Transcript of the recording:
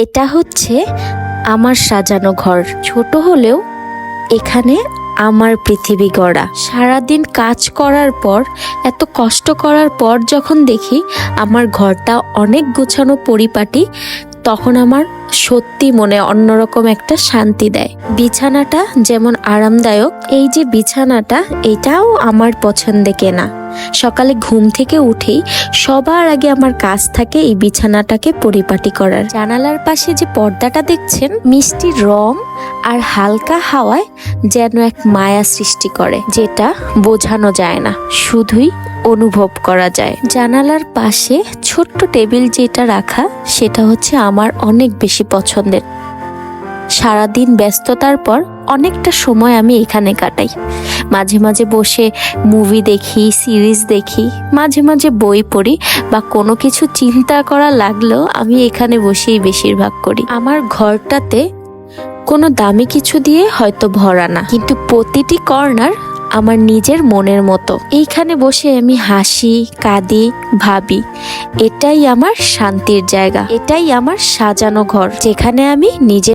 এটা হচ্ছে আমার সাজানো ঘর। ছোট হলেও এখানে আমার পৃথিবী গড়া। সারাদিন কাজ করার পর, এত কষ্ট করার পর যখন দেখি আমার ঘরটা অনেক গোছানো পরিপাটি, তখন আমার সত্যি মনে অন্যরকম একটা শান্তি দেয়। বিছানাটা যেমন আরামদায়ক, এই যে বিছানাটা, এটাও আমার পছন্দে কেনা। সকালে ঘুম থেকে উঠেই সবার আগে আমার কাজ থাকে এই বিছানাটাকে পরিপাটি করার। জানালার পাশে যে পর্দাটা দেখছেন, মিষ্টি রং আর হালকা হাওয়ায় যেন এক মায়া সৃষ্টি করে, যেটা বোঝানো যায় না, শুধুই অনুভব করা যায়। জানালার পাশে ছোট্ট টেবিল যেটা রাখা, সেটা হচ্ছে আমার অনেক বেশি পছন্দের। সারাদিন ব্যস্ততার পর অনেকটা সময় আমি এখানে কাটাই। মাঝে মাঝে বসে মুভি দেখি, সিরিজ দেখি, মাঝে মাঝে বই পড়ি, বা কোনো কিছু চিন্তা করা লাগলেও আমি এখানে বসেই বেশিরভাগ করি। আমার ঘরটাতে কোনো দামি কিছু দিয়ে হয়তো ভরা না, কিন্তু প্রতিটি কর্নার আমার নিজের মনের মতো। এইখানে বসে আমি হাসি, কাঁদি, ভাবি। এটাই আমার শান্তির জায়গা, এটাই আমার সাজানো ঘর, যেখানে আমি নিজে